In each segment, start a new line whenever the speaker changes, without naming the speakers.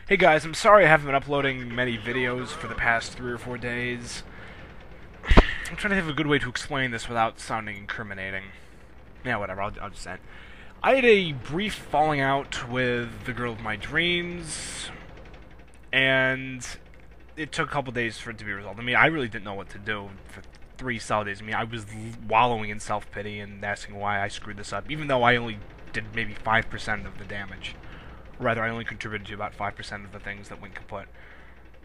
Hey guys, I'm sorry I haven't been uploading many videos for the past 3 or 4 days. I'm trying to have a good way to explain this without sounding incriminating. Yeah, whatever, I'll just end. I had a brief falling out with the girl of my dreams, and it took a couple days for it to be resolved. I mean, I really didn't know what to do for 3 solid days. I mean, I was wallowing in self-pity and asking why I screwed this up, even though I only did maybe 5% of the damage. Rather, I only contributed to about 5% of the things that went kaput.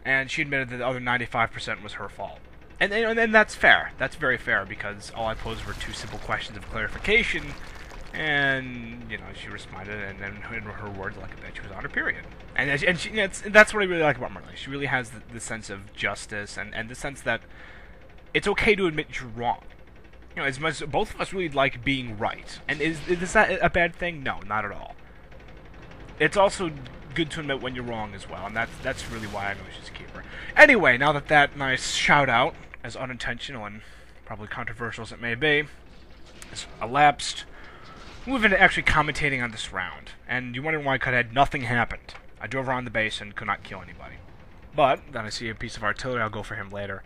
And she admitted that the other 95% was her fault. And that's fair. That's very fair, because all I posed were 2 simple questions of clarification, and, you know, she responded, and then in her words, like a bitch, she was on her period. And that's what I really like about Marlena. She really has the sense of justice, and the sense that it's okay to admit you're wrong. You know, as much both of us really like being right. And is that a bad thing? No, not at all. It's also good to admit when you're wrong as well, and that's really why I know she's a keeper. Anyway, now that nice shout-out, as unintentional and probably controversial as it may be, has elapsed, we've been actually commentating on this round, and you're wondering why nothing happened. I drove around the base and could not kill anybody. But, then I see a piece of artillery, I'll go for him later.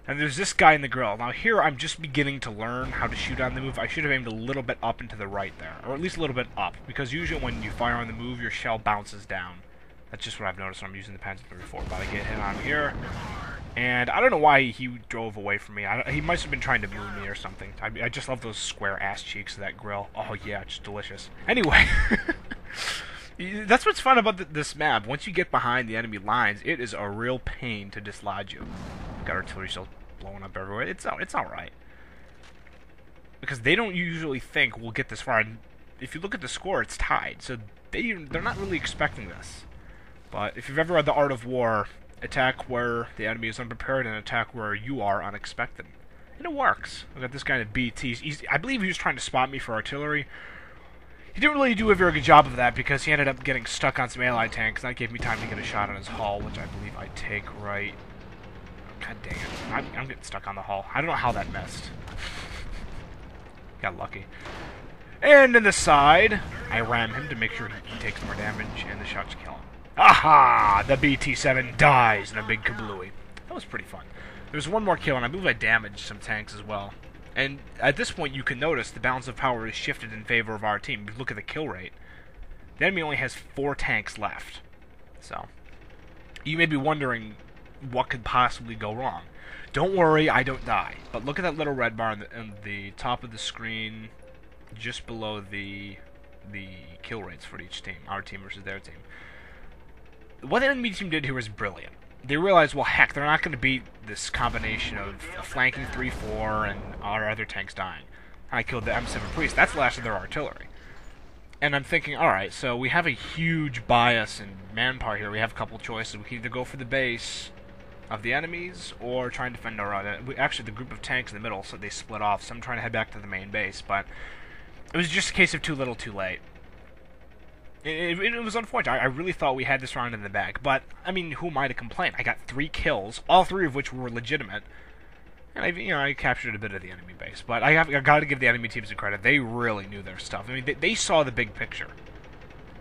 And there's this guy in the grill. Now here, I'm just beginning to learn how to shoot on the move. I should have aimed a little bit up and to the right there. Or at least a little bit up. Because usually when you fire on the move, your shell bounces down. That's just what I've noticed when I'm using the Panzer 34. But I get hit on here. And I don't know why he drove away from me. He must have been trying to move me or something. I just love those square ass cheeks of that grill. Oh yeah, it's delicious. Anyway. That's what's fun about this map. Once you get behind the enemy lines, it is a real pain to dislodge you. Got artillery shells blowing up everywhere. It's alright. Because they don't usually think we'll get this far. And if you look at the score, it's tied. So they're not really expecting this. But if you've ever read The Art of War, attack where the enemy is unprepared and attack where you are unexpected. And it works. Look at this guy at BT. I believe he was trying to spot me for artillery. He didn't really do a very good job of that because he ended up getting stuck on some allied tanks, and that gave me time to get a shot on his hull, which I believe I take right. God dang it. I'm getting stuck on the hull. I don't know how that missed. Got lucky. And in the side, I ram him to make sure he takes more damage, and the shots kill him. Aha! The BT-7 dies in a big kablooey. That was pretty fun. There's one more kill, and I believe I damaged some tanks as well. And at this point, you can notice the balance of power is shifted in favor of our team. If you look at the kill rate, the enemy only has 4 tanks left. So, you may be wondering what could possibly go wrong. Don't worry, I don't die. But look at that little red bar on the top of the screen, just below the kill rates for each team, our team versus their team. What the enemy team did here was brilliant. They realized, well, heck, they're not going to beat this combination of a flanking 3-4 and our other tanks dying. I killed the M7 Priest. That's the last of their artillery. And I'm thinking, alright, so we have a huge bias in manpower here. We have a couple choices. We can either go for the base of the enemies or try and defend our own. Actually, the group of tanks in the middle, so they split off. So I'm trying to head back to the main base, but it was just a case of too little, too late. It was unfortunate. I really thought we had this round in the bag. But, I mean, who am I to complain? I got 3 kills, all 3 of which were legitimate. And I captured a bit of the enemy base. But I got to give the enemy teams some credit. They really knew their stuff. I mean, they saw the big picture.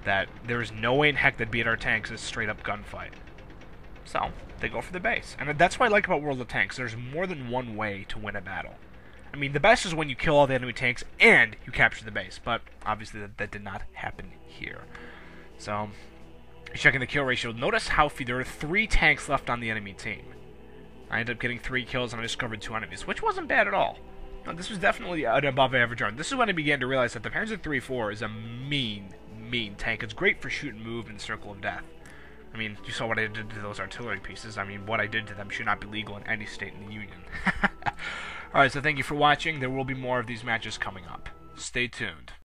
That there's no way in heck that beat our tanks is straight up gunfight. So, they go for the base. And that's what I like about World of Tanks. There's more than one way to win a battle. I mean, the best is when you kill all the enemy tanks and you capture the base, but obviously that did not happen here. So, checking the kill ratio, notice how there are 3 tanks left on the enemy team. I ended up getting 3 kills and I discovered 2 enemies, which wasn't bad at all. No, this was definitely an above average round. This is when I began to realize that the Panzer 34 is a mean tank. It's great for shoot and move in the circle of death. I mean, you saw what I did to those artillery pieces. I mean, what I did to them should not be legal in any state in the Union. Alright, so thank you for watching. There will be more of these matches coming up. Stay tuned.